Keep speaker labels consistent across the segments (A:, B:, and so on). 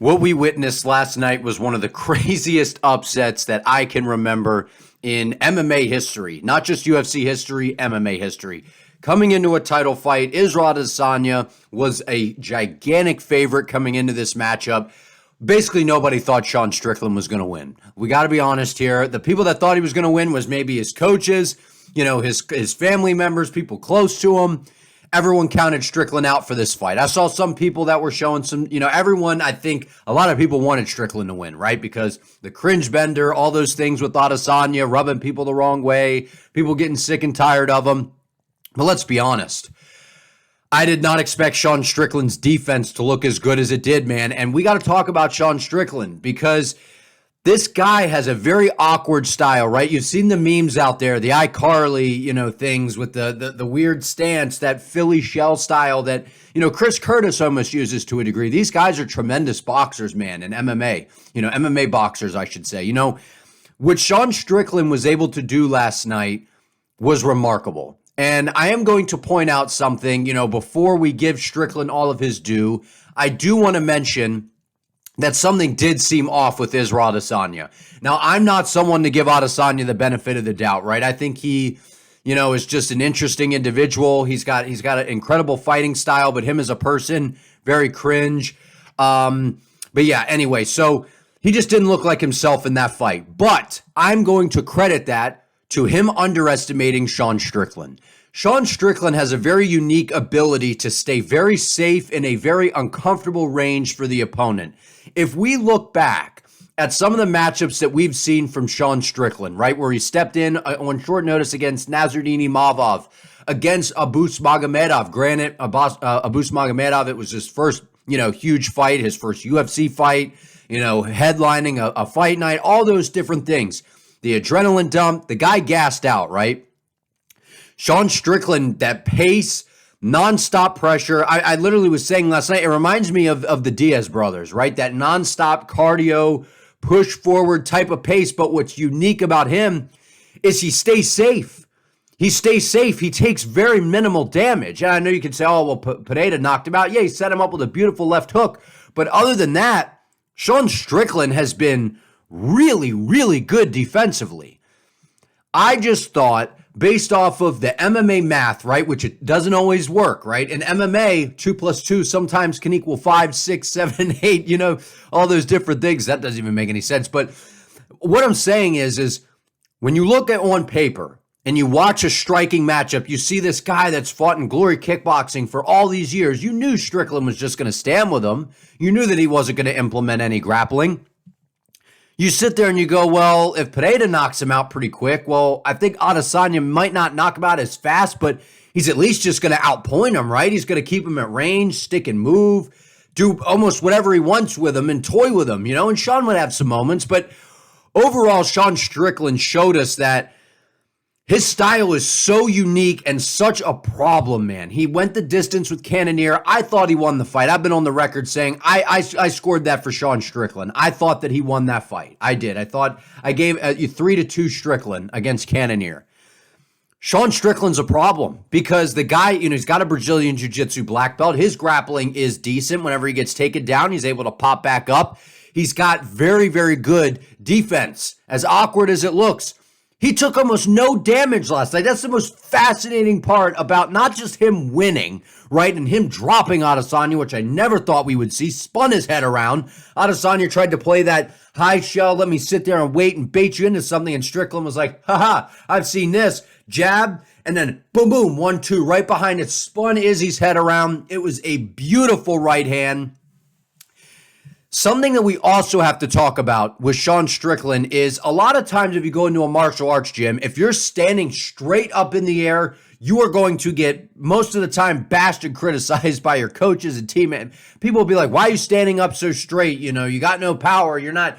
A: What we witnessed last night was one of the craziest upsets that I can remember in MMA history, not just UFC history, MMA history. Coming into a title fight, Israel Adesanya was a gigantic favorite coming into this matchup. Basically, nobody thought Sean Strickland was going to win. We got to be honest here. The people that thought he was going to win was maybe his coaches, his family members, people close to him. Everyone counted Strickland out for this fight. I saw some people that were showing everyone, I think a lot of people wanted Strickland to win, right? Because the cringe bender, all those things with Adesanya, rubbing people the wrong way, people getting sick and tired of him. But let's be honest. I did not expect Sean Strickland's defense to look as good as it did, man. And we got to talk about Sean Strickland because this guy has a very awkward style, right? You've seen the memes out there, the iCarly, things with the weird stance, that Philly shell style that, Chris Curtis almost uses to a degree. These guys are tremendous boxers, man, in MMA, MMA boxers, I should say. What Sean Strickland was able to do last night was remarkable. And I am going to point out something, before we give Strickland all of his due. I do want to mention that something did seem off with Israel Adesanya. Now, I'm not someone to give Adesanya the benefit of the doubt, right? I think he, is just an interesting individual. He's got an incredible fighting style, but him as a person, very cringe. But yeah, anyway, so he just didn't look like himself in that fight. But I'm going to credit that to him underestimating Sean Strickland. Sean Strickland has a very unique ability to stay very safe in a very uncomfortable range for the opponent. If we look back at some of the matchups that we've seen from Sean Strickland, right, where he stepped in on short notice against Nasruddin Imavov, against Abus Magomedov. Granted, Abus Magomedov, it was his first, huge fight, his first UFC fight, headlining a fight night, all those different things. The adrenaline dump, the guy gassed out, right? Sean Strickland, that pace, nonstop pressure. I literally was saying last night, it reminds me of the Diaz brothers, right? That nonstop cardio, push forward type of pace. But what's unique about him is he stays safe. He stays safe. He takes very minimal damage. And I know you can say, oh, well, Pineda knocked him out. Yeah, he set him up with a beautiful left hook. But other than that, Sean Strickland has been really, really good defensively. I just thought, based off of the MMA math, right, which it doesn't always work, right? In MMA, 2 + 2 sometimes can equal 5, 6, 7, 8, all those different things. That doesn't even make any sense. But what I'm saying is when you look at on paper and you watch a striking matchup, you see this guy that's fought in Glory Kickboxing for all these years. You knew Strickland was just going to stand with him. You knew that he wasn't going to implement any grappling. You sit there and you go, well, if Pineda knocks him out pretty quick, well, I think Adesanya might not knock him out as fast, but he's at least just going to outpoint him, right? He's going to keep him at range, stick and move, do almost whatever he wants with him and toy with him, and Sean would have some moments. But overall, Sean Strickland showed us that his style is so unique and such a problem, man. He went the distance with Cannonier. I thought he won the fight. I've been on the record saying I scored that for Sean Strickland. I thought that he won that fight. I did. I thought I gave 3-2 Strickland against Cannonier. Sean Strickland's a problem because the guy, he's got a Brazilian Jiu-Jitsu black belt. His grappling is decent. Whenever he gets taken down, he's able to pop back up. He's got very, very good defense. As awkward as it looks, he took almost no damage last night. That's the most fascinating part about not just him winning, right, and him dropping Adesanya, which I never thought we would see. Spun his head around. Adesanya tried to play that high shell, let me sit there and wait and bait you into something, and Strickland was like, haha, I've seen this. Jab, and then boom, boom, 1-2 right behind it. Spun Izzy's head around. It was a beautiful right hand. Something that we also have to talk about with Sean Strickland is a lot of times if you go into a martial arts gym, if you're standing straight up in the air, you are going to get, most of the time, bashed and criticized by your coaches and teammates. People will be like, why are you standing up so straight? You got no power. You're not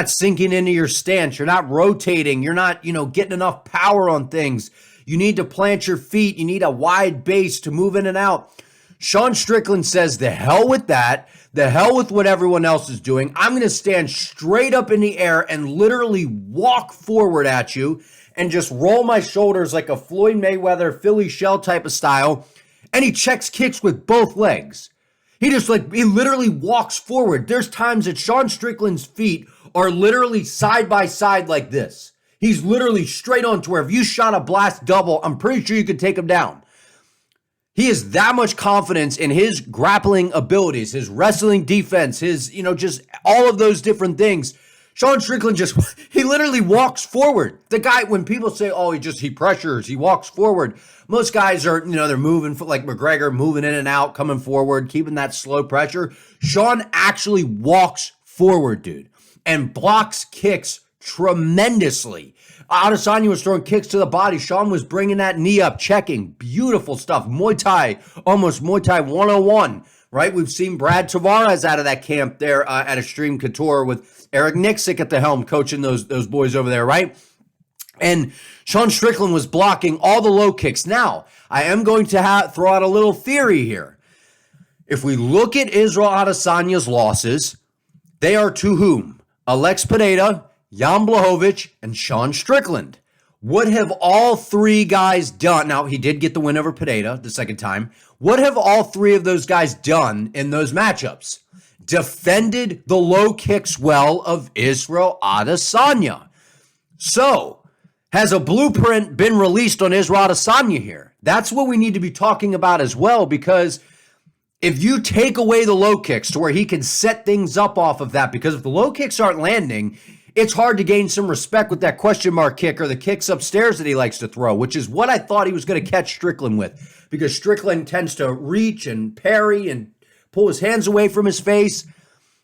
A: sinking into your stance. You're not rotating. You're not, getting enough power on things. You need to plant your feet. You need a wide base to move in and out. Sean Strickland says, the hell with that. The hell with what everyone else is doing. I'm going to stand straight up in the air and literally walk forward at you and just roll my shoulders like a Floyd Mayweather Philly shell type of style. And he checks kicks with both legs. He literally walks forward. There's times that Sean Strickland's feet are literally side by side like this. He's literally straight on to where if you shot a blast double, I'm pretty sure you could take him down. He has that much confidence in his grappling abilities, his wrestling defense, his, just all of those different things. Sean Strickland he literally walks forward. The guy, when people say, oh, he pressures, he walks forward. Most guys are, they're moving, like McGregor, moving in and out, coming forward, keeping that slow pressure. Sean actually walks forward, dude, and blocks kicks tremendously. Adesanya was throwing kicks to the body. Sean was bringing that knee up, checking. Beautiful stuff. Muay Thai, almost Muay Thai 101, right? We've seen Brad Tavares out of that camp there at Extreme Couture with Eric Nixick at the helm coaching those boys over there, right? And Sean Strickland was blocking all the low kicks. Now, I am going to throw out a little theory here. If we look at Israel Adesanya's losses, they are to whom? Alex Pineda, Jan Blachowicz, and Sean Strickland. What have all three guys done? Now, he did get the win over Pineda the second time. What have all three of those guys done in those matchups? Defended the low kicks well of Israel Adesanya. So, has a blueprint been released on Israel Adesanya here? That's what we need to be talking about as well, because if you take away the low kicks to where he can set things up off of that, because if the low kicks aren't landing, it's hard to gain some respect with that question mark kick or the kicks upstairs that he likes to throw, which is what I thought he was going to catch Strickland with, because Strickland tends to reach and parry and pull his hands away from his face.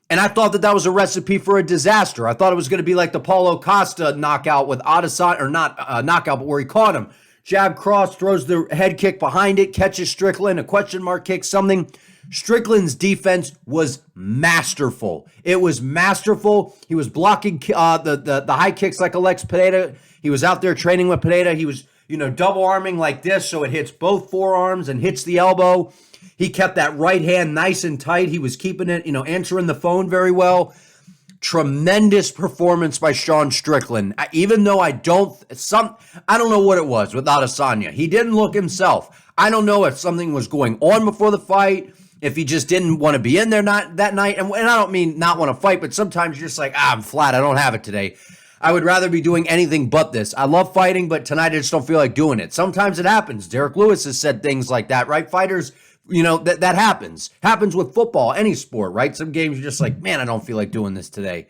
A: And I thought that was a recipe for a disaster. I thought it was going to be like the Paulo Costa knockout with Adesanya, or not knockout, but where he caught him. Jab cross, throws the head kick behind it, catches Strickland, a question mark kick, something. Strickland's defense was masterful. It was masterful. He was blocking the high kicks like Alex Pineda. He was out there training with Pineda. He was, double arming like this, so it hits both forearms and hits the elbow. He kept that right hand nice and tight. He was keeping it, answering the phone very well. Tremendous performance by Sean Strickland. Even though I don't know what it was with Adesanya. He didn't look himself. I don't know if something was going on before the fight, if he just didn't want to be in there that night. And I don't mean not want to fight, but sometimes you're just like, I'm flat. I don't have it today. I would rather be doing anything but this. I love fighting, but tonight I just don't feel like doing it. Sometimes it happens. Derek Lewis has said things like that, right? Fighters, that happens. Happens with football, any sport, right? Some games you're just like, man, I don't feel like doing this today.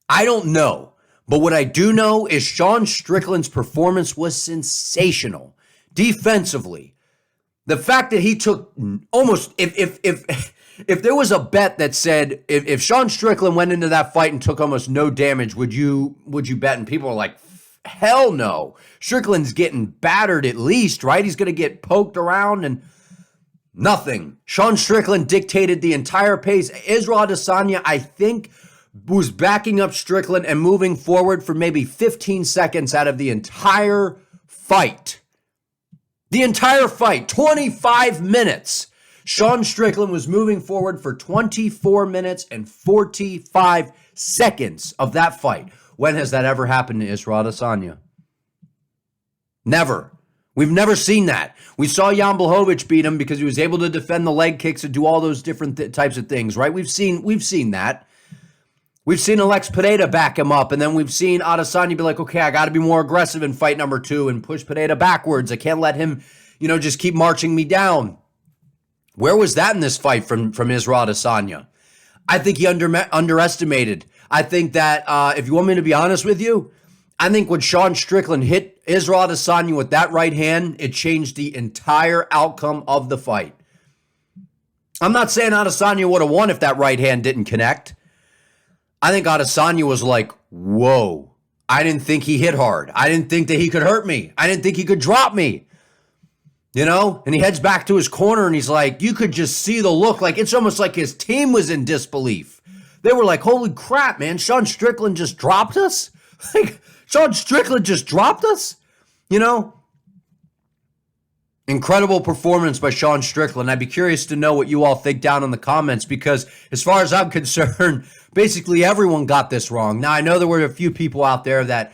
A: I don't know. But what I do know is Sean Strickland's performance was sensational. Defensively. The fact that he took almost, if there was a bet that said if Sean Strickland went into that fight and took almost no damage, would you bet? And people are like, hell no. Strickland's getting battered at least, right? He's going to get poked around and nothing. Sean Strickland dictated the entire pace. Israel Adesanya, I think, was backing up Strickland and moving forward for maybe 15 seconds out of the entire fight. The entire fight, 25 minutes. Sean Strickland was moving forward for 24 minutes and 45 seconds of that fight. When has that ever happened to Israel Adesanya? Never. We've never seen that. We saw Jan Blachowicz beat him because he was able to defend the leg kicks and do all those different types of things, right? We've seen that. We've seen Alex Pineda back him up, and then we've seen Adesanya be like, okay, I got to be more aggressive in fight number 2 and push Pineda backwards. I can't let him, just keep marching me down. Where was that in this fight from Israel Adesanya? I think he underestimated. I think that, if you want me to be honest with you, I think when Sean Strickland hit Israel Adesanya with that right hand, it changed the entire outcome of the fight. I'm not saying Adesanya would have won if that right hand didn't connect. I think Adesanya was like, whoa, I didn't think he hit hard. I didn't think that he could hurt me. I didn't think he could drop me. And he heads back to his corner and he's like, you could just see the look. Like, it's almost like his team was in disbelief. They were like, holy crap, man, Sean Strickland just dropped us? Like, Sean Strickland just dropped us? Incredible performance by Sean Strickland. I'd be curious to know what you all think down in the comments, because as far as I'm concerned, basically everyone got this wrong. Now, I know there were a few people out there that,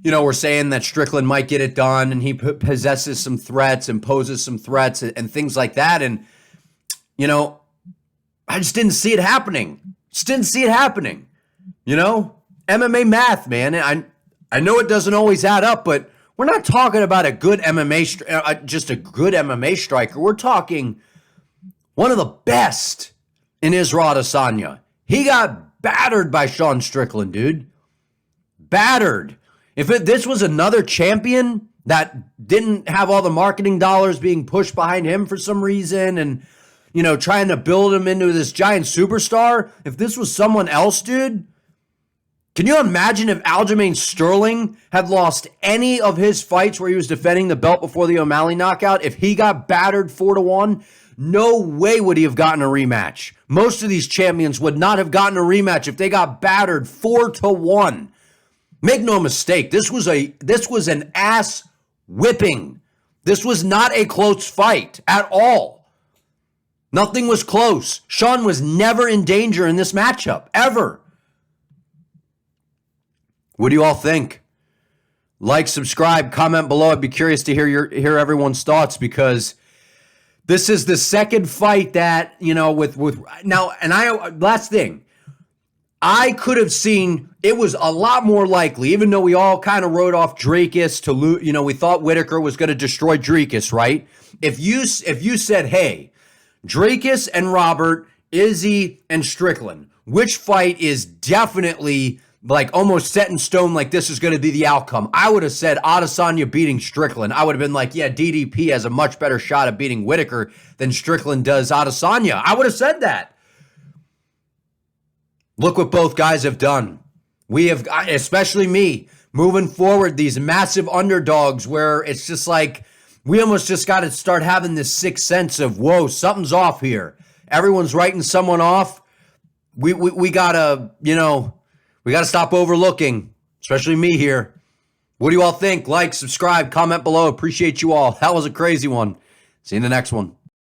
A: were saying that Strickland might get it done and he possesses some threats and poses some threats and things like that. And you know, I just didn't see it happening. Just didn't see it happening. You know, MMA math, man. I know it doesn't always add up, but we're not talking about a good MMA, just a good MMA striker. We're talking one of the best in Israel Adesanya. He got battered by Sean Strickland, dude. Battered. If this was another champion that didn't have all the marketing dollars being pushed behind him for some reason and, you know, trying to build him into this giant superstar, if this was someone else, dude, can you imagine if Aljamain Sterling had lost any of his fights where he was defending the belt before the O'Malley knockout? If he got battered 4-1, no way would he have gotten a rematch. Most of these champions would not have gotten a rematch if they got battered 4-1. Make no mistake, this was an ass whipping. This was not a close fight at all. Nothing was close. Sean was never in danger in this matchup, ever. What do you all think? Like, subscribe, comment below. I'd be curious to hear everyone's thoughts, because this is the second fight that, you know, last thing, I could have seen it was a lot more likely, even though we all kind of wrote off Drakus to lose, you know, we thought Whitaker was going to destroy Drakus, right? If you said, hey, Drakus and Robert, Izzy and Strickland, which fight is definitely like almost set in stone, like this is going to be the outcome, I would have said Adesanya beating Strickland. I would have been like, yeah, DDP has a much better shot at beating Whitaker than Strickland does Adesanya. I would have said that. Look what both guys have done. We have, especially me, moving forward, these massive underdogs where it's just like, we almost just got to start having this sixth sense of, whoa, something's off here. Everyone's writing someone off. We got to, you know, we got to stop overlooking, especially me here. What do you all think? Like, subscribe, comment below. Appreciate you all. That was a crazy one. See you in the next one.